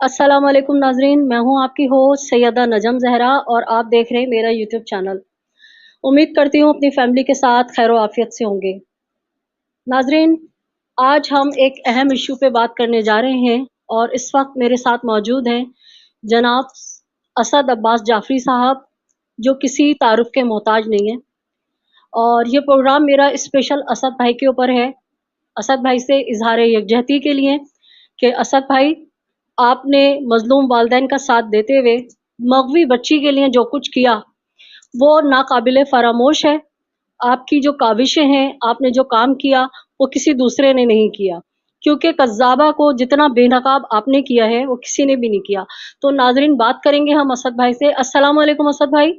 अस्सलाम वालेकुम नाजरीन, मैं हूं आपकी होस्ट सैयदा नजम जहरा और आप देख रहे हैं मेरा यूट्यूब चैनल। उम्मीद करती हूं अपनी फैमिली के साथ खैर आफियत से होंगे। नाजरीन, आज हम एक अहम इशू पे बात करने जा रहे हैं और इस वक्त मेरे साथ मौजूद हैं जनाब असद अब्बास जाफरी साहब, जो किसी तारुफ के मोहताज नहीं है। और ये प्रोग्राम मेरा स्पेशल असद भाई के ऊपर है, असद भाई से इजहार यकजहती के लिए कि असद भाई, आपने मजलूम वालदैन का साथ देते हुए मगवी बच्ची के लिए जो कुछ किया वो नाकाबिले फरामोश है। आपकी जो काविशें हैं, आपने जो काम किया वो किसी दूसरे ने नहीं किया, क्योंकि कज़्ज़ाबा को जितना बेनकाब आपने किया है वो किसी ने भी नहीं किया। तो नाजरीन, बात करेंगे हम असद भाई से। अस्सलाम वालेकुम असद भाई।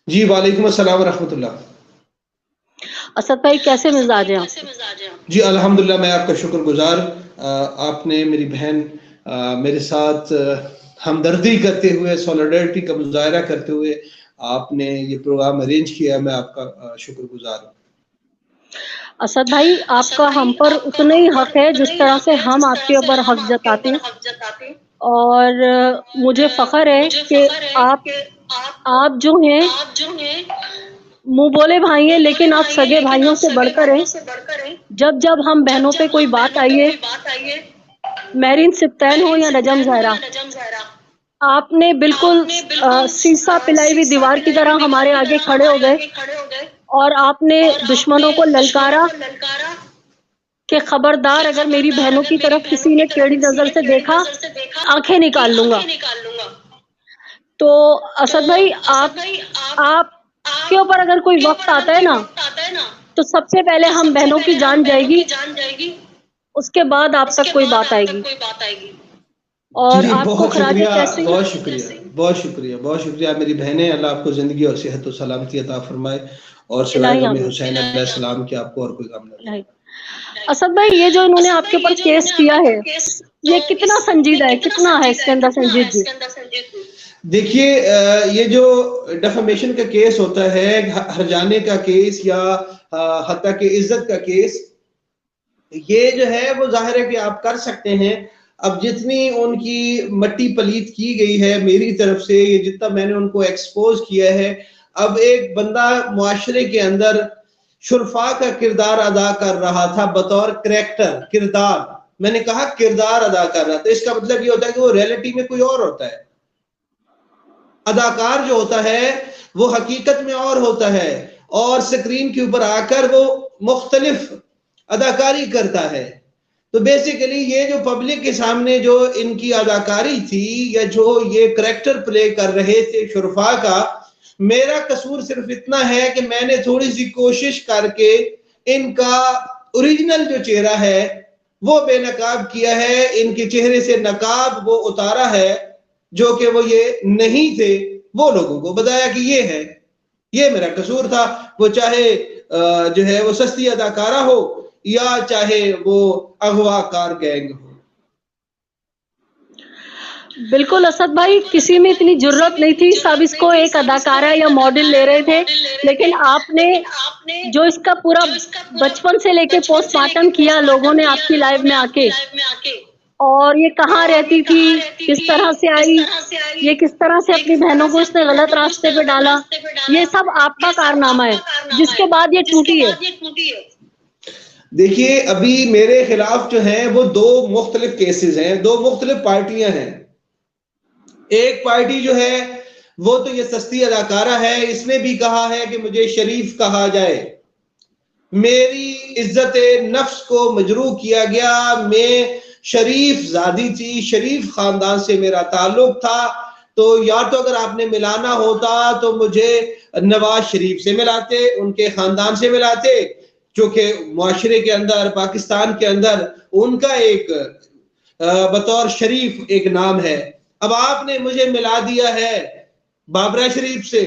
जी वालेकुम अस्सलाम रहमतुल्लाह। असद भाई, कैसे मिजाज हैं आप? जी अल्हम्दुलिल्लाह, मैं आपका शुक्रगुजार। आपने मेरी बहन मेरे साथ हमदर्दी करते हुए, सॉलिडरिटी का मुजाहरा करते हुए आपने ये प्रोग्राम अरेंज किया, मैं आपका शुक्रगुजार हूँ। असद भाई, आपका हम पर उतना ही हक है जिस तरह से हम आपके ऊपर हक जताते हैं। और मुझे फ़ख्र है कि आप आप जो हैं मुँह बोले भाई हैं, लेकिन आप सगे भाइयों से बढ़कर हैं। जब-जब हम बहनों पे कोई बात आई है, मेहरीन सिब्तैन हो या नजम ज़हरा, आपने बिल्कुल सीसा पिलाई हुई दीवार की तरह हमारे आगे खड़े हो गए और आपने दुश्मनों को ललकारा कि खबरदार, अगर मेरी बहनों की तरफ किसी ने टेढ़ी नज़र से देखा, आँखें निकाल लूँगा। तो असद भाई, आपके ऊपर अगर कोई वक़्त आता है ना, तो सबसे पहले हम बहनों की जान जाएगी, उसके बाद आप तक कोई बात आएगी। जी और जी, आपको बहुत खराज शुक्रिया, तहसीन। बहुत शुक्रिया, बहुत शुक्रिया, बहुत शुक्रिया मेरी बहनें। अल्लाह आपको ज़िंदगी और सेहत और सलामती अता फरमाए और सिवाय इलाही गम आमीन। हुसैन अलैहिस्सलाम के आपको और कोई गम न दे। इलाही। असद भाई, ये जो इन्होंने आपके ऊपर केस किया है, ये कितना संजीदा है, कितना है इसके अंदर संजीदगी? देखिए, ये जो डेफेमेशन का केस होता है, हर्जाने का केस या हत्या के इज्जत का केस, ये जो है वो जाहिर है कि आप कर सकते हैं। अब जितनी उनकी मट्टी पलीत की गई है मेरी तरफ से, ये जितना मैंने उनको एक्सपोज किया है, अब एक बंदा मुआशरे के अंदर शुरफा का किरदार अदा कर रहा था बतौर करैक्टर, किरदार, मैंने कहा किरदार अदा कर रहा था, इसका मतलब ये होता है कि वो रियलिटी में कोई और होता है। अदाकार जो होता है वो हकीकत में और होता है और स्क्रीन के ऊपर आकर वो मुख्तलिफ अदाकारी करता है। तो बेसिकली ये जो पब्लिक के सामने जो इनकी अदाकारी थी या जो ये करैक्टर प्ले कर रहे थे शुरफा का, मेरा कसूर सिर्फ इतना है कि मैंने थोड़ी सी कोशिश करके इनका ओरिजिनल जो चेहरा है वो बेनकाब किया है, इनके चेहरे से नकाब वो उतारा है जो कि वो ये नहीं थे, वो लोगों को बताया कि ये है। ये मेरा कसूर था। वो चाहे जो है वो सस्ती अदाकारा हो या चाहे वो अगवाकार गैंग हो। बिल्कुल असद भाई, किसी में इतनी जुर्रत नहीं थी, सब इसको एक अदाकारा या मॉडल ले रहे थे। लेकिन आपने जो इसका पूरा बचपन से लेके पोस्टमार्टम किया लोगों ने आपकी लाइव में आके, और ये कहाँ रहती थी, किस तरह से आई, ये किस तरह से अपनी बहनों को इसने गलत रास्ते पे डाला, ये सब आपका कारनामा है, जिसके बाद ये टूटी है। देखिए, अभी मेरे खिलाफ जो है वो दो मुख्तलिफ केसेस हैं, दो मुख्तलिफ पार्टियां हैं। एक पार्टी जो है वो तो ये सस्ती अदाकारा है, इसने भी कहा है कि मुझे शरीफ कहा जाए, मेरी इज्जत नफ्स को मजरूह किया गया, मैं शरीफ जादी थी, शरीफ खानदान से मेरा ताल्लुक था, तो या तो अगर आपने मिलाना होता तो मुझे नवाज शरीफ से मिलाते, उनके खानदान से मिलाते, जो कि मुआशरे के अंदर, पाकिस्तान के अंदर उनका एक बतौर शरीफ एक नाम है। अब आपने मुझे मिला दिया है बाबरा शरीफ से,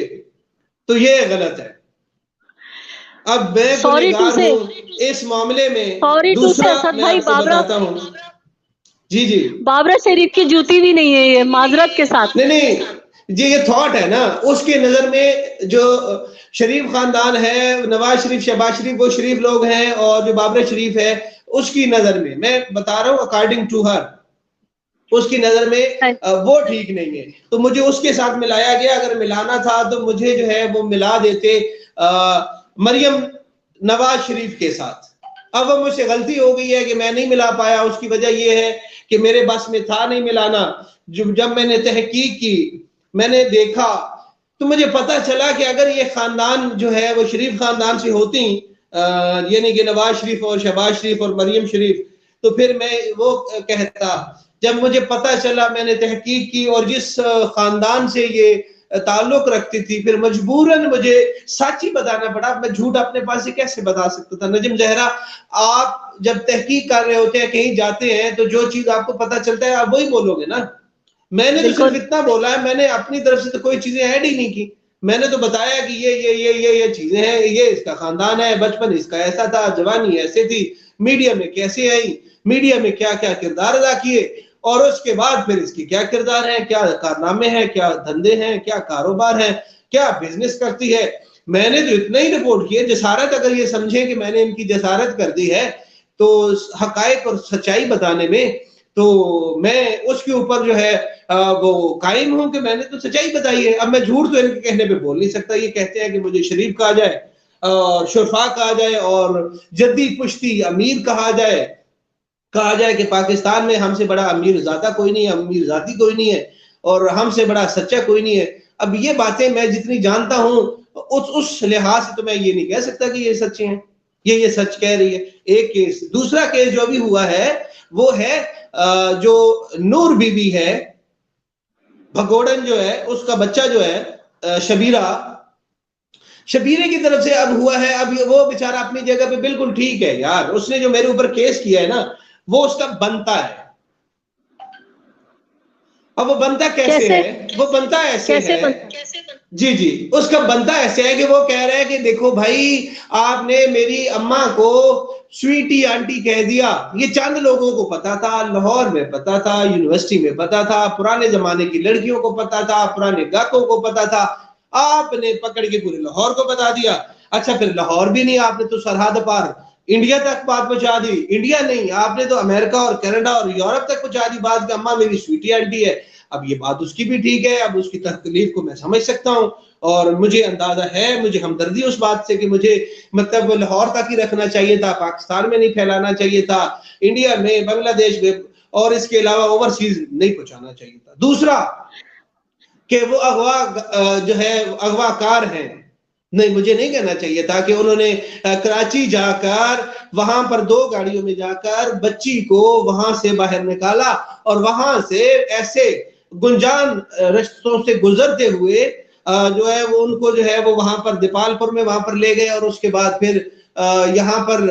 तो ये गलत है। अब मैं गुनहगार हूं इस मामले में। दूसरा असद मैं भाई, आपको बताता हूं। जी जी, बाबरा शरीफ की जूती भी नहीं है ये, माजरत के साथ। नहीं नहीं जी, ये थॉट है ना, उसके नजर में जो शरीफ खानदान है, नवाज शरीफ, शहबाज शरीफ, वो शरीफ लोग हैं, और जो बाबरा शरीफ है उसकी नजर में, मैं बता रहा हूँ अकॉर्डिंग टू हर, उसकी नजर में वो ठीक नहीं है, तो मुझे उसके साथ मिलाया गया। अगर मिलाना था तो मुझे जो है वो मिला देते मरियम नवाज शरीफ के साथ। अब वो मुझसे गलती हो गई है कि मैं नहीं मिला पाया, उसकी वजह ये है कि मेरे बस में था नहीं मिलाना। जब मैंने तहकीक की, मैंने देखा, तो मुझे पता चला कि अगर ये खानदान जो है वो शरीफ खानदान से होती, यानी कि नवाज शरीफ और शहबाज शरीफ और मरियम शरीफ, तो फिर मैं वो कहता। जब मुझे पता चला, मैंने तहकीक की, और जिस खानदान से ये ताल्लुक रखती थी, फिर मजबूरन मुझे सच ही बताना पड़ा। मैं झूठ अपने पास से कैसे बता सकता था? नजम जहरा, आप जब तहकीक कर रहे होते हैं, कहीं जाते हैं, तो जो चीज आपको पता चलता है आप वही बोलोगे ना। मैंने तो सिर्फ इतना बोला है, मैंने अपनी तरफ से तो कोई चीजें ऐड ही नहीं की। मैंने तो बताया कि ये चीजें हैं, ये इसका खानदान है, बचपन इसका ऐसा था, जवानी ऐसे थी, मीडिया में कैसे आई, मीडिया में क्या क्या किरदार अदा किए, और उसके बाद फिर इसकी क्या किरदार है, क्या कारनामे हैं, क्या धंधे हैं, क्या कारोबार है, क्या बिजनेस करती है। मैंने तो इतना ही रिपोर्ट किया। जसारत, अगर ये समझे कि मैंने इनकी जसारत कर दी है तो हकायक और सच्चाई बताने में, तो मैं उसके ऊपर जो है वो कायम हूं कि मैंने तो सच्चाई बताई है। अब मैं झूठ तो इनके कहने पे बोल नहीं सकता। ये कहते हैं कि मुझे शरीफ कहा जाए और शुरफा कहा जाए और जद्दी पुश्ती अमीर कहा जाए कि पाकिस्तान में हमसे बड़ा अमीर ज़ादा कोई नहीं है, अमीर ज़ाती कोई नहीं है, और हमसे बड़ा सच्चा कोई नहीं है। अब ये बातें मैं जितनी जानता हूं, उस लिहाज से तो मैं ये नहीं कह सकता कि ये सच्चे हैं, ये सच कह रही है। एक केस। दूसरा केस जो अभी हुआ है वो है जो नूर बीबी है, भगोड़न जो है, उसका बच्चा जो है शबीरे की तरफ से अब हुआ है। अब वो बेचारा अपनी जगह पे बिल्कुल ठीक है यार, उसने जो मेरे ऊपर केस किया है ना, वो उसका बनता है। अब वो बनता कैसे है? वो बनता ऐसे है, जी, उसका बनता ऐसे है कि वो कह रहा है कि देखो भाई, आपने मेरी अम्मा को स्वीटी आंटी कह दिया। ये चंद लोगों को पता था, लाहौर में पता था, यूनिवर्सिटी में पता था, पुराने जमाने की लड़कियों को पता था, पुराने गाकों को पता था। आपने पकड़ के पूरे लाहौर को बता दिया। अच्छा, फिर लाहौर भी नहीं, आपने तो सरहद पार इंडिया तक बात पहुंचा दी। इंडिया नहीं, आपने तो अमेरिका और कनाडा और यूरोप तक पहुंचा दी बात कि अम्मा मेरी स्वीटी आंटी है। अब ये बात उसकी भी ठीक है, अब उसकी तकलीफ को मैं समझ सकता हूँ, और मुझे अंदाजा है, मुझे हमदर्दी उस बात से कि मुझे मतलब लाहौर तक ही रखना चाहिए था, पाकिस्तान में नहीं फैलाना चाहिए था, इंडिया में, बांग्लादेश में, और इसके अलावा ओवरसीज नहीं पहुंचाना चाहिए था। दूसरा कि वो अगवा जो है अगवाकार हैं, नहीं, मुझे नहीं कहना चाहिए था कि उन्होंने कराची जाकर वहां पर 2 गाड़ियों में जाकर बच्ची को वहां से बाहर निकाला और वहां से ऐसे गुंजान रास्तों से गुजरते हुए जो है वो उनको जो है वो वहां पर दीपालपुर में वहां पर ले गए, और उसके बाद फिर यहाँ पर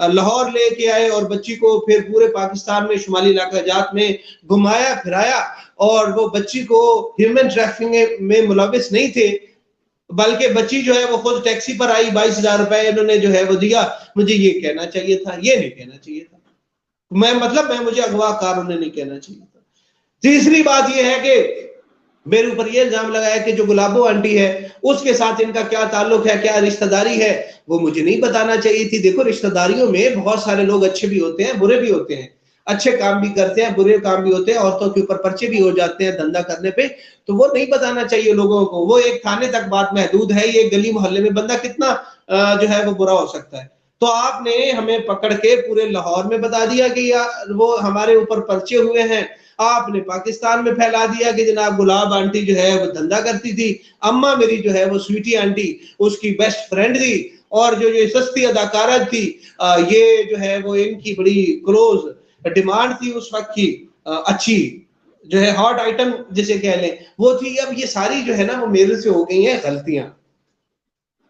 लाहौर लेके आए, और बच्ची को फिर पूरे पाकिस्तान में शुमाली इलाका जात में घुमाया फिराया, और वो बच्ची को ह्यूमन ट्रैफिकिंग में मुलविस नहीं थे, बल्कि बच्ची जो है वो खुद टैक्सी पर आई, 22,000 रुपए इन्होंने जो है वो दिया। मुझे ये कहना चाहिए था, ये नहीं कहना चाहिए था। मैं मुझे अगवाकार उन्हें नहीं कहना चाहिए था। तीसरी बात ये है कि मेरे ऊपर ये इल्जाम लगाया कि जो गुलाबो आंटी है उसके साथ इनका क्या ताल्लुक है, क्या रिश्तेदारी है, वो मुझे नहीं बताना चाहिए थी। देखो, रिश्तेदारियों में बहुत सारे लोग अच्छे भी होते हैं, बुरे भी होते हैं, अच्छे काम भी करते हैं, बुरे काम भी होते हैं, औरतों के ऊपर पर्चे भी हो जाते हैं धंधा करने पे, तो वो नहीं बताना चाहिए लोगों को। वो एक थाने तक बात महदूद है, ये गली मोहल्ले में बंदा कितना जो है वो बुरा हो सकता है। तो आपने हमें पकड़ के पूरे लाहौर में बता दिया कि यार वो हमारे ऊपर पर्चे हुए हैं। आपने पाकिस्तान में फैला दिया कि जनाब गुलाब आंटी जो है वो धंधा करती थी, अम्मा मेरी जो है वो स्वीटी आंटी उसकी बेस्ट फ्रेंड थी, और जो ये सस्ती अदाकारा थी, ये जो है वो इनकी बड़ी क्लोज डिमांड थी उस वक्त की, अच्छी जो है हॉट आइटम जिसे कह लें वो थी। अब ये सारी जो है ना वो मेरे से हो गई हैं गलतियां।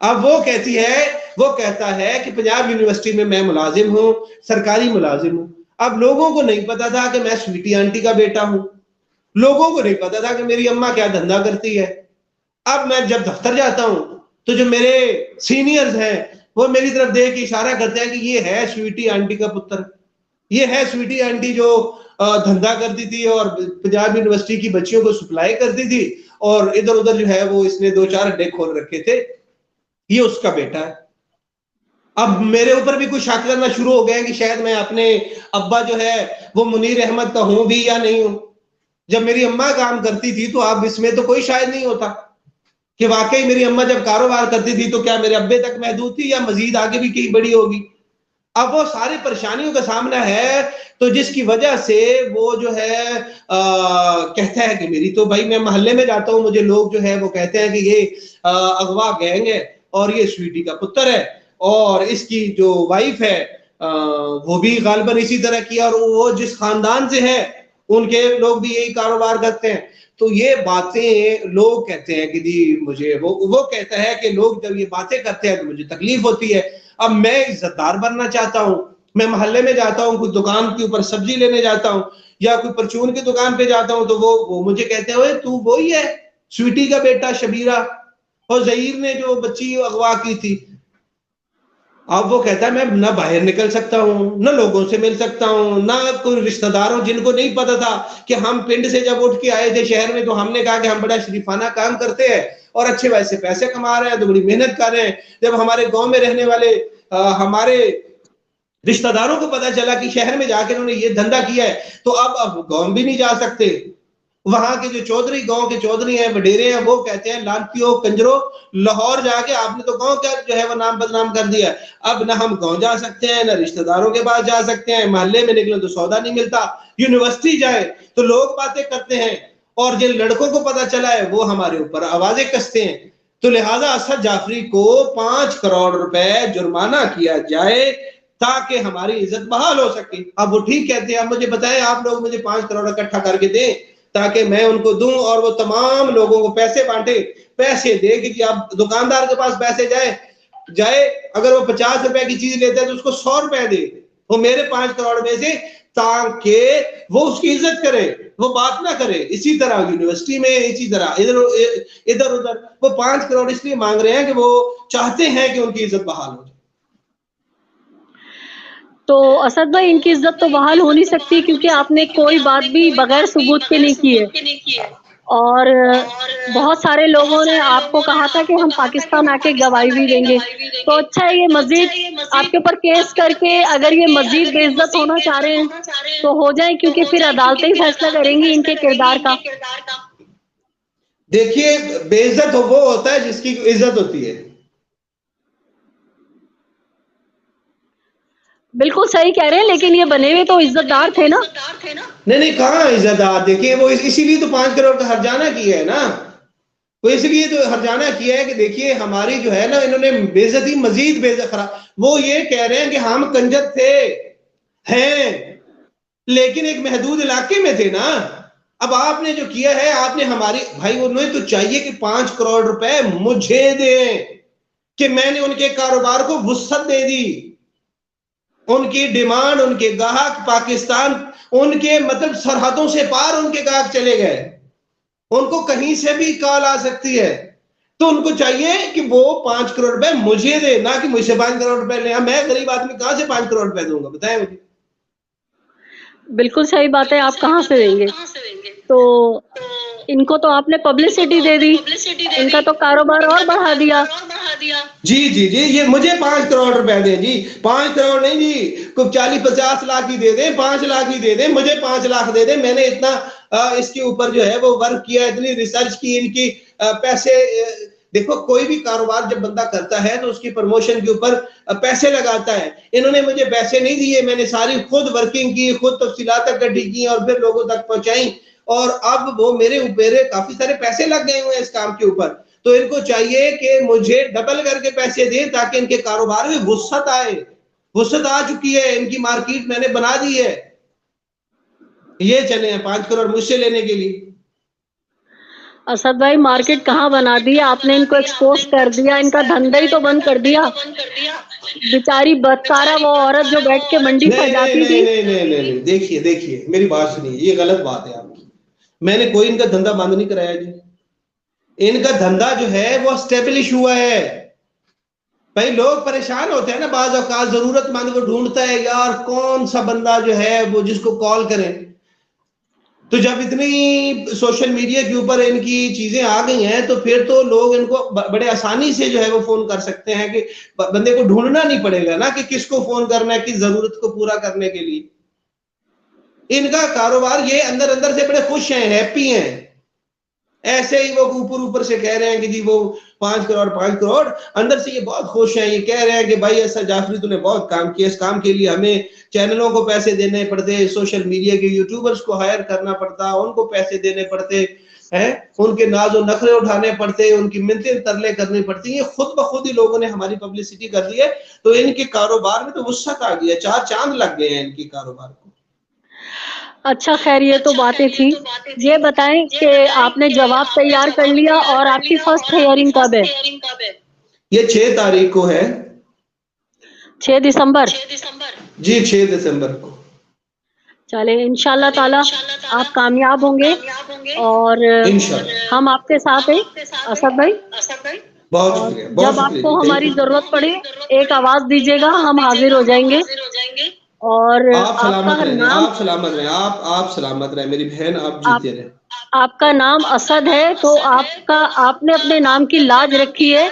अब वो कहता है कि पंजाब यूनिवर्सिटी में मैं मुलाजिम हूं, सरकारी मुलाजिम हूं। अब लोगों को नहीं पता था कि मैं स्वीटी आंटी का बेटा हूं, लोगों को नहीं पता था कि मेरी अम्मा क्या धंधा करती है। अब मैं जब दफ्तर जाता हूं तो जो मेरे सीनियर्स हैं वो मेरी तरफ देख के इशारा करते हैं कि ये है स्वीटी आंटी का पुत्र, ये है स्वीटी आंटी जो धंधा करती थी और पंजाब यूनिवर्सिटी की बच्चियों को सप्लाई करती थी, और इधर उधर जो है वो इसने 2-4 अड्डे खोल रखे थे, ये उसका बेटा है। अब मेरे ऊपर भी कुछ शक करना शुरू हो गया कि शायद मैं अपने अब्बा जो है वो मुनीर अहमद का हूं भी या नहीं हूं। जब मेरी अम्मा काम करती थी तो अब इसमें तो कोई शायद नहीं होता कि वाकई मेरी अम्मा जब कारोबार करती थी तो क्या मेरे अब्बे तक महदूद थी या मजीद आगे भी कहीं बड़ी होगी। अब वो सारी परेशानियों का सामना है, तो जिसकी वजह से वो जो है कहता है कि मेरी तो भाई, मैं मोहल्ले में जाता हूँ, मुझे लोग जो है वो कहते हैं कि ये अगवा गैंग है और ये स्वीटी का पुत्र है और इसकी जो वाइफ है वो भी गालिबन इसी तरह की, और वो जिस खानदान से है उनके लोग भी यही कारोबार करते हैं। तो ये बातें लोग कहते हैं कि जी मुझे वो कहता है कि लोग जब ये बातें करते हैं तो मुझे तकलीफ होती है। अब मैं इज्जतदार बनना चाहता हूं, मैं मोहल्ले में जाता हूं, कुछ दुकान के ऊपर सब्जी लेने जाता हूं या कोई परचून की दुकान पे जाता हूं तो वो मुझे कहते हैं तू वही है स्वीटी का बेटा शबीरा और जहीर ने जो बच्ची अगवा की थी। अब वो कहता है मैं ना बाहर निकल सकता हूँ, ना लोगों से मिल सकता हूँ, ना कोई रिश्तेदारों, जिनको नहीं पता था कि हम पिंड से जब उठ के आए थे शहर में तो हमने कहा कि हम बड़ा शरीफाना काम करते हैं और अच्छे वैसे पैसे कमा रहे हैं तो बड़ी मेहनत कर रहे हैं। जब हमारे गांव में रहने वाले हमारे रिश्तेदारों को पता चला कि शहर में जाकर उन्होंने ये धंधा किया है तो अब गांव भी नहीं जा सकते। वहां के जो चौधरी, गांव के चौधरी हैं, वडेरे हैं, वो कहते हैं लानतियों कंजरो, लाहौर जाके आपने तो गांव का जो है वो नाम बदनाम कर दिया। अब ना हम गांव जा सकते हैं, ना रिश्तेदारों के पास जा सकते हैं, मोहल्ले में निकले तो सौदा नहीं मिलता, यूनिवर्सिटी जाए तो लोग बातें करते हैं और जिन लड़कों को पता चला है वो हमारे ऊपर आवाजें कसते हैं। तो लिहाजा असद जाफरी को 5 करोड़ रुपए जुर्माना किया जाए ताकि हमारी इज्जत बहाल हो सके। अब वो ठीक कहते हैं, अब मुझे बताएं, आप लोग मुझे 5 करोड़ इकट्ठा करके दें ताकि मैं उनको दूं और वो तमाम लोगों को पैसे बांटे, पैसे दे कि अब दुकानदार के पास पैसे जाए जाए अगर वो 50 रुपए की चीज लेता है तो उसको 100 रुपए दे, वो मेरे 5 करोड़ में से, ताकि वो उसकी इज्जत करे, वो बात ना करे। इसी तरह यूनिवर्सिटी में, इसी तरह इधर इधर उधर वो 5 करोड़ इसलिए मांग रहे हैं कि वो चाहते हैं कि उनकी इज्जत बहाल हो जाए। तो असद भाई, इनकी इज्जत तो बहाल हो नहीं सकती क्योंकि आपने कोई बात भी बगैर सबूत के नहीं की है। और बहुत सारे लोगों ने आपको कहा था कि हम पाकिस्तान आके गवाही भी देंगे। तो अच्छा है, ये मजीद आपके ऊपर केस करके अगर ये मजीद बेइज्जत होना चाह रहे हैं तो हो जाए, क्योंकि फिर अदालतें ही फैसला करेंगी इनके किरदार का। देखिए, बेइज्जत वो होता है जिसकी इज्जत होती है। बिल्कुल सही कह रहे हैं, लेकिन ये बने हुए तो इज्जतदार थे ना। नहीं नहीं, कहाँ इज्जतदार? देखिए, वो इसीलिए तो 5 करोड़ का हर्जाना किया है ना, वो इसलिए तो हर्जाना किया है कि देखिए हमारी जो है ना, इन्होंने बेइज्जती, मजीद बेइज्जत खराब। वो ये कह रहे हैं कि हम कंजर थे, हैं, लेकिन एक महदूद इलाके में थे ना। अब आपने जो किया है, आपने हमारी, भाई उन्हें तो चाहिए कि 5 करोड़ रुपए मुझे दें कि मैंने उनके कारोबार को वुसअत दे दी। उनकी डिमांड, उनके ग्राहक पाकिस्तान, उनके मतलब सरहदों से पार उनके ग्राहक चले गए, उनको कहीं से भी कॉल आ सकती है। तो उनको चाहिए कि वो 5 करोड़ रुपए मुझे दे, ना कि मुझसे 5 करोड़ रुपए ले। मैं गरीब आदमी कहां से 5 करोड़ रुपए दूंगा, बताएं मुझे। बिल्कुल सही बात है, आप कहाँ से देंगे? तो इनको तो आपने पब्लिसिटी दे दी, इनका तो कारोबार और बढ़ा दिया। जी जी जी, ये मुझे 5 करोड़ रुपए दे जी, 5 करोड़ नहीं जी, कुछ 40-50 लाख ही दे दें, 5 लाख ही दे दें, मुझे 5 लाख दे दें। मैंने इतना इसके ऊपर जो है वो वर्क किया, इतनी रिसर्च की, इनकी पैसे देखो, कोई भी कारोबार जब बंदा करता है तो उसकी प्रमोशन के ऊपर पैसे लगाता है। इन्होंने मुझे पैसे नहीं दिए, मैंने सारी खुद वर्किंग की, खुद तफसीलात इकट्ठी की और फिर लोगों तक पहुंचाई, और अब वो मेरे काफी सारे पैसे लग गए हुए हैं इस काम के ऊपर। तो इनको चाहिए कि मुझे डबल करके पैसे दें ताकि इनके कारोबार में वुसअत आए। वुसअत आ चुकी है, इनकी मार्केट मैंने बना दी है, ये चले हैं 5 करोड़ मुझसे लेने के लिए। असद भाई, मार्केट कहाँ बना दिया आपने, इनको एक्सपोज कर दिया, इनका धंधा ही तो बंद कर दिया। बेचारी बदकारा वो औरत जो बैठ के मंडी नहीं नहीं सजाती नहीं थी। नहीं नहीं नहीं नहीं, देखिए देखिए, मेरी बात सुनिए, ये गलत बात है आपकी। मैंने कोई इनका धंधा बंद नहीं कराया जी। इनका धंधा जो है वो स्टेब्लिश हुआ है। भाई लोग परेशान होते हैं ना, बाज औकात जरूरतमंद को ढूंढता है यार, कौन सा बंदा जो है वो जिसको कॉल करें। तो जब इतनी सोशल मीडिया के ऊपर इनकी चीजें आ गई हैं तो फिर तो लोग इनको बड़े आसानी से जो है वो फोन कर सकते हैं कि बंदे को ढूंढना नहीं पड़ेगा ना कि किसको फोन करना है, किस जरूरत को पूरा करने के लिए। इनका कारोबार, ये अंदर अंदर से बड़े खुश हैं, हैप्पी हैं। ऐसे ही वो ऊपर ऊपर से कह रहे हैं कि जी वो 5 करोड़ 5 करोड़, अंदर से ये बहुत खुश हैं। ये कह रहे हैं कि भाई असद जाफरी तूने बहुत काम किया, इस काम के लिए हमें चैनलों को पैसे देने पड़ते, सोशल मीडिया के यूट्यूबर्स को हायर करना पड़ता, उनको पैसे देने पड़ते हैं, उनके नाजो नखरे उठाने पड़ते, उनकी मिन्नतें तरले करनी पड़ती। ये खुद ब खुद ही लोगों ने हमारी पब्लिसिटी कर दी है, तो इनके कारोबार में तो वुसअत आ गया, 4 चांद लग गए हैं इनके कारोबार को। अच्छा खैर ये तो बातें थी। ये बताएं कि आपने जवाब तैयार कर लिया और आपकी फर्स्ट हियरिंग कब है? ये 6 तारीख को है। 6 दिसंबर? जी 6 दिसंबर को। चले इंशाल्लाह ताला आप कामयाब होंगे और हम आपके साथ हैं असद भाई। बहुत शुक्रिया, बहुत जब आपको हमारी जरूरत पड़े एक आवाज दीजिएगा, हम हाजिर हो जाएंगे। और आप सलामत रहें, आप सलामत रहें, आप सलामत रहें मेरी बहन, आप जीते रहें। आपका नाम असद है तो आपने अपने नाम की लाज रखी है।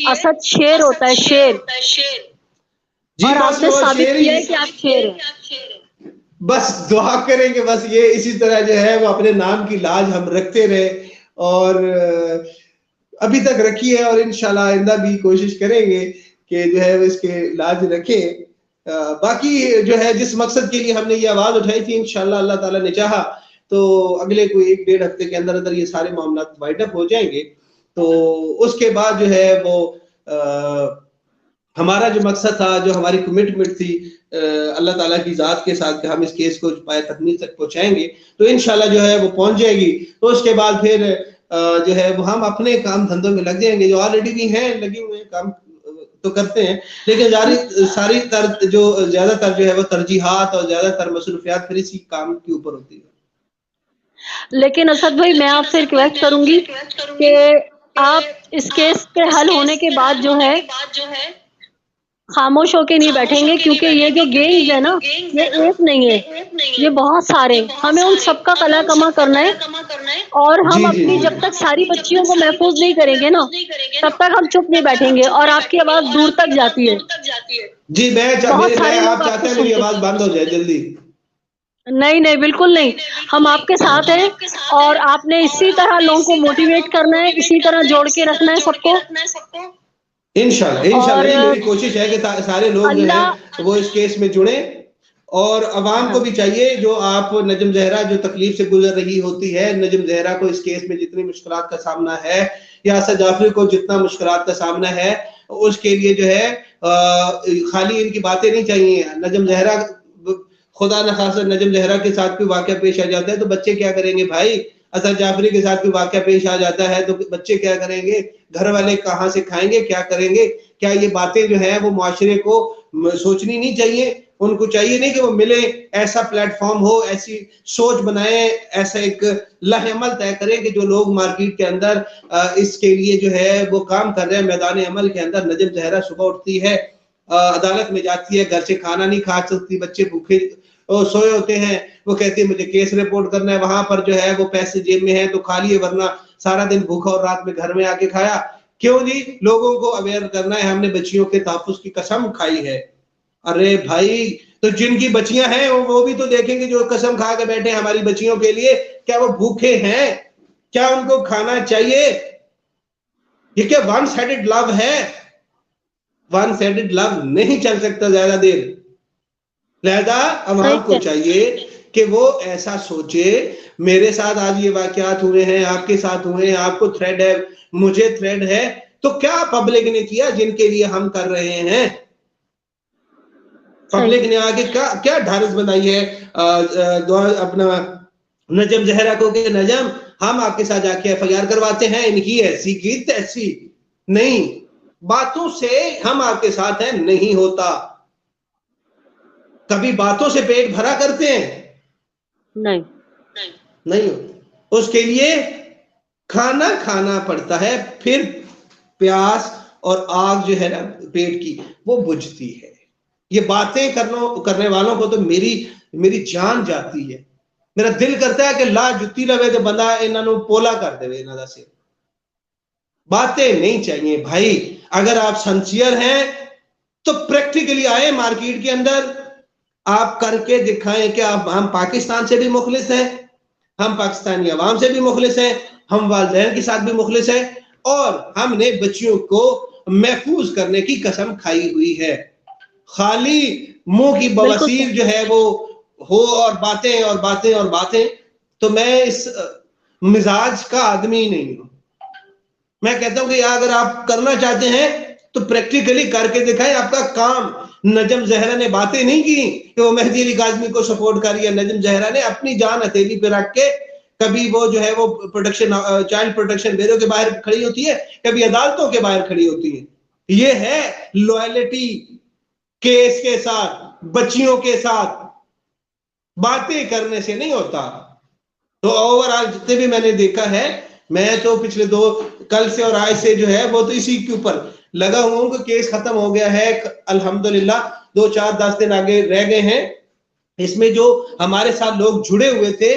असद शेर होता है, शेर। जी और आपने साबित किया है कि आप शेर हैं। बस दुआ करें कि बस ये इसी तरह जो है वो अपने नाम की लाज हम रखते रहे, और अभी तक रखी है, और इंशाल्लाह आइंदा भी कोशिश करेंगे कि जो है वो इसके लाज रखें। बाकी जो है जिस मकसद के लिए हमने ये आवाज उठाई थी, इंशाल्लाह अल्लाह ताला ने चाहा तो अगले कोई 1-1.5 हफ्ते के अंदर अंदर ये सारे मामला वाइड अप हो जाएंगे। तो उसके बाद जो है वो हमारा जो मकसद था, जो हमारी कमिटमेंट थी अल्लाह ताला की जात के साथ कि हम इस केस को पाए तकमील तक पहुंचाएंगे, तो इंशाल्लाह जो है वो पहुंच जाएगी। तो उसके बाद फिर जो है वो हम अपने काम धंधों में लग जाएंगे, जो ऑलरेडी भी हैं लगे हुए हैं, काम तो करते हैं, लेकिन सारी जो ज्यादातर जो है वो तरजीहात और ज्यादातर मसरूफियात फिर इसी काम के ऊपर होती है। लेकिन असद भाई मैं आपसे रिक्वेस्ट करूंगी कि आप इस केस के हल होने के बाद जो है खामोश होके नहीं बैठेंगे, क्योंकि ये जो गैंग्स है ना, ये एक नहीं है, ये बहुत सारे। हमें उन सबका कला कमा करना है, और हम अपनी जब तक सारी बच्चियों को महफूज नहीं करेंगे ना, तब तक हम चुप नहीं बैठेंगे। और आपकी आवाज दूर तक जाती है। जी बहुत सारे आप चाहते हैं मेरी आवाज बंद हो जाए जल्दी? नहीं नहीं, बिल्कुल नहीं, हम आपके साथ हैं, और आपने इसी तरह लोगों को मोटिवेट करना है, इसी तरह जोड़ के रखना है सबको। इंशाल्लाह यही मेरी कोशिश है कि सारे लोग जो है वो इस केस में जुड़े, और अवाम को भी चाहिए, जो आप नजम जहरा जो तकलीफ से गुजर रही होती है, नजम जहरा को इस केस में जितनी मुश्किलात का सामना है, या असद जाफरी को जितना मुश्किलात का सामना है, उसके लिए जो है खाली इनकी बातें नहीं चाहिए। नजम जहरा, खुदा न खासा नजम जहरा के साथ कोई वाकया पेश आ जाता है तो बच्चे क्या करेंगे भाई? असद जाफरी के साथ कोई वाकया पेश आ जाता है तो बच्चे क्या करेंगे? घर वाले कहाँ से खाएंगे, क्या करेंगे? क्या ये बातें जो है वो मुआशरे को सोचनी नहीं चाहिए? उनको चाहिए नहीं कि वो मिले, ऐसा प्लेटफॉर्म हो, ऐसी सोच बनाए, ऐसा एक लाहेअमल तय करें कि जो लोग मार्केट के अंदर इसके लिए जो है वो काम कर रहे हैं, मैदान अमल के अंदर नजम जहरा सुबह उठती है, अदालत में जाती है, घर से खाना नहीं खा सकती, बच्चे भूखे सोए होते हैं, वो कहती है मुझे केस रिपोर्ट करना है, वहां पर जो है वो पैसे जेब में है तो खा लिए, वरना सारा दिन भूखा और रात में घर में आके खाया। क्यों जी? लोगों को अवेयर करना है, हमने बच्चियों के तहफ्फुज़ की कसम खाई है। अरे भाई, तो जिनकी बच्चियां हैं वो भी तो देखेंगे, जो कसम खा के बैठे हमारी बच्चियों के लिए, क्या वो भूखे हैं? क्या उनको खाना चाहिए? ये क्या वन साइडेड लव है? वन साइडेड लव नहीं चल सकता ज्यादा देर। लिहाजा अवाम को चाहिए कि वो ऐसा सोचे, मेरे साथ आज ये वाकयात हुए हैं, आपके साथ हुए हैं, आपको थ्रेड है, मुझे थ्रेड है, तो क्या पब्लिक ने किया जिनके लिए हम कर रहे हैं? पब्लिक ने आगे क्या ढारस बनाई है अपना नजम जहरा को कि नजम हम आपके साथ जाके FIR करवाते हैं, इनकी ऐसी की तैसी। नहीं, बातों से हम आपके साथ हैं नहीं होता। कभी बातों से पेट भरा करते हैं? नहीं होता। उसके लिए खाना खाना पड़ता है, फिर प्यास और आग जो है ना पेट की वो बुझती है। ये बातें करने वालों को तो मेरी जान जाती है। मेरा दिल करता है कि ला जुत्ती लवे तो बंदा इन्हों पोला कर दे, इन्हों का सिर। बातें नहीं चाहिए भाई। अगर आप सिंसियर हैं तो प्रैक्टिकली आए मार्केट के अंदर, आप करके दिखाएं कि आप, हम पाकिस्तान से भी मुखलिस हैं, हम पाकिस्तानी अवाम से भी मुखलिस हैं, हम वालिदैन के साथ भी मुखलिस हैं, और हमने बच्चियों को महफूज करने की कसम खाई हुई है। खाली मुंह की बवासीर जो है वो हो और बातें और बातें और बातें, तो मैं इस मिजाज का आदमी नहीं हूं। मैं कहता हूं कि अगर आप करना चाहते हैं तो प्रैक्टिकली करके दिखाएं। आपका काम, नजम जहरा ने बातें नहीं की कि वो मेहदी अली काज़मी को सपोर्ट कर रही है। नजम जहरा ने अपनी जान हथेली पे रख के, कभी वो जो है वो प्रोटेक्शन, चाइल्ड प्रोटेक्शन ब्यूरो के बाहर खड़ी होती है, कभी अदालतों के बाहर खड़ी होती है। ये है लॉयलिटी। केस के साथ, बच्चियों के साथ बातें करने से नहीं होता। तो ओवरऑल जितने भी मैंने देखा है, मैं तो पिछले कल से और आज से जो है वो तो इसी के ऊपर लगा हुआ हूं कि केस खत्म हो गया है अल्हम्दुलिल्लाह। 2-4-10 दिन आगे रह गए हैं। इसमें जो हमारे साथ लोग जुड़े हुए थे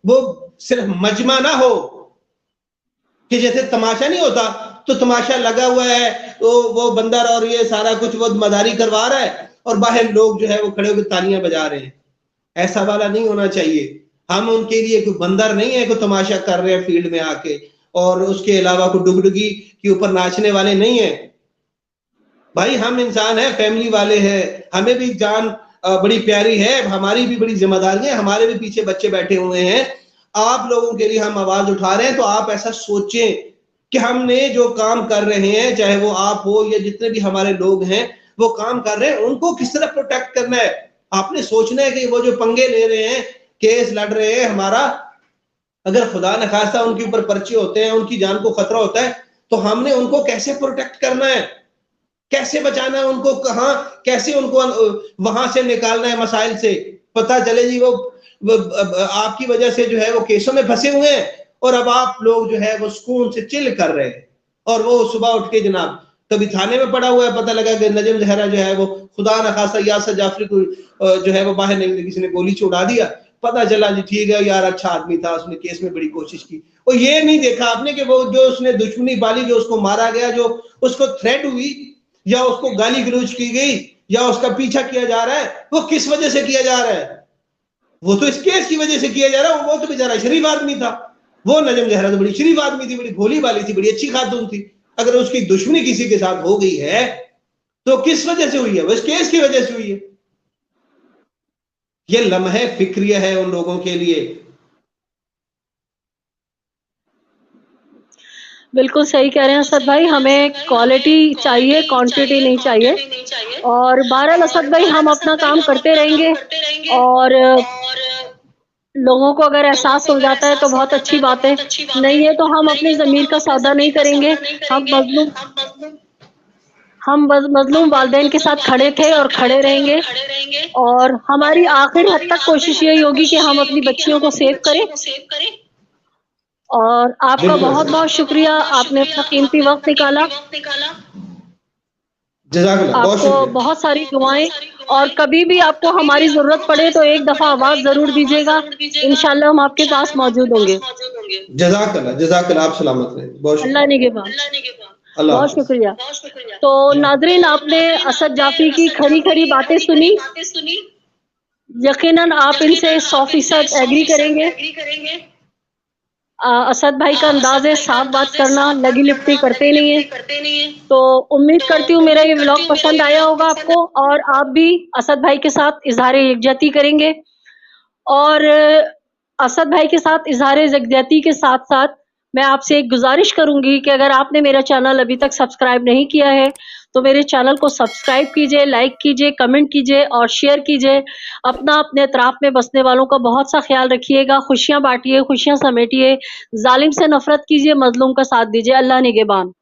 वो सिर्फ मजमा ना हो कि जैसे तमाशा नहीं होता तो तमाशा लगा हुआ है, तो वो बंदर और ये सारा कुछ वो मदारी करवा रहा है और बाहर लोग जो है वो खड़े होकर तालियां बजा रहे हैं। ऐसा वाला नहीं होना चाहिए। हम उनके लिए कोई बंदर नहीं है, कोई तमाशा कर रहे हैं फील्ड में आके, और उसके अलावा कोई डुगडुगी के ऊपर नाचने वाले नहीं है। भाई हम इंसान हैं, फैमिली वाले हैं, हमें भी जान बड़ी प्यारी है, हमारी भी बड़ी जिम्मेदारी है, हमारे भी पीछे बच्चे बैठे हुए हैं। आप लोगों के लिए हम आवाज उठा रहे हैं, तो आप ऐसा सोचें कि हमने जो काम कर रहे हैं, चाहे वो आप हो या जितने भी हमारे लोग हैं वो काम कर रहे हैं, उनको किस तरह प्रोटेक्ट करना है। आपने सोचना है कि वो जो पंगे ले रहे हैं, केस लड़ रहे हैं हमारा, अगर खुदा न खास्ता उनके ऊपर पर्चे होते हैं, उनकी जान को खतरा होता है, तो हमने उनको कैसे प्रोटेक्ट करना है, कैसे बचाना है उनको, कहां कैसे उनको वहां से निकालना है मसाइल से। पता चले जी वो आपकी वजह से जो है वो केसों में फंसे हुए हैं, और अब आप लोग जो है वो सुकून से चिल कर रहे हैं, और वो सुबह उठ के जनाब कभी थाने में पड़ा हुआ है, पता लगा कि नजम जहरा जो है वो खुदा न खासा यासर जाफरी को जो है वो बाहर नहीं, किसी ने गोली छुड़ा दिया, पता चला जी ठीक है यार अच्छा आदमी था, उसने केस में बड़ी कोशिश की। और ये नहीं देखा आपने कि वो जो उसने दुश्मनी पाली, जो उसको मारा गया, जो उसको थ्रेट हुई या उसको गाली गलौज की गई या उसका पीछा किया जा रहा है, वो किस वजह से किया जा रहा है? वो तो इस केस की वजह से किया जा रहा है। वो तो बेचारा शरीफ आदमी था, वो नजम जहरा तो बड़ी शरीफ आदमी थी, बड़ी भोली वाली थी, बड़ी अच्छी खातून थी। अगर उसकी दुश्मनी किसी के साथ हो गई है तो किस वजह से हुई है? वो इस केस की वजह से हुई है। ये लम्हे फिक्रिया है उन लोगों के लिए। बिल्कुल सही कह रहे हैं असद भाई, हमें क्वालिटी चाहिए, क्वांटिटी नहीं चाहिए। और बहरहाल असद भाई हम अपना काम करते रहेंगे, और लोगों को अगर एहसास हो जाता है तो बहुत अच्छी बात है, नहीं है तो हम अपनी ज़मीर का सौदा नहीं करेंगे। हम मज़लूम वालिदैन के साथ खड़े थे और खड़े रहेंगे, और हमारी आखिर हद तक कोशिश यही होगी कि हम अपनी बच्चियों को सेव करें। और आपका बहुत-बहुत शुक्रिया, आपने अपना कीमती वक़्त निकाला। आपको बहुत सारी दुआएं, और कभी भी आपको हमारी ज़रूरत पड़े तो एक दफ़ा आवाज़ ज़रूर दीजिएगा, इंशाअल्लाह हम आपके पास मौजूद होंगे। जज़ाकल्लाह, आप सलामत रहें। अल्लाह निगहबान। बहुत शुक्रिया। तो नाज़रीन, आपने असद जाफ़ी की खरी-खरी बातें सुनी। यकीनन आप इनसे 100% एग्री करेंगे। असद भाई का अंदाज़ है साफ बात करना, लगी-लिपटी करते नहीं है। तो उम्मीद करती हूँ मेरा ये व्लॉग पसंद आया होगा आपको, और आप भी असद भाई के साथ इज़हार यकजहती करेंगे। और असद भाई के साथ इज़हार यकजहती के साथ-साथ मैं आपसे एक गुज़ारिश करूँगी कि अगर आपने मेरा चैनल अभी तक सब्सक्राइब नहीं किया है, तो मेरे चैनल को सब्सक्राइब कीजिए, लाइक कीजिए, कमेंट कीजिए और शेयर कीजिए। अपने अतराफ़ में बसने वालों का बहुत सा ख्याल रखिएगा, खुशियाँ बाँटिए, खुशियाँ समेटिए, ज़ालिम से नफ़रत कीजिए, मज़लूम का साथ दीजिए। अल्लाह निगहबान।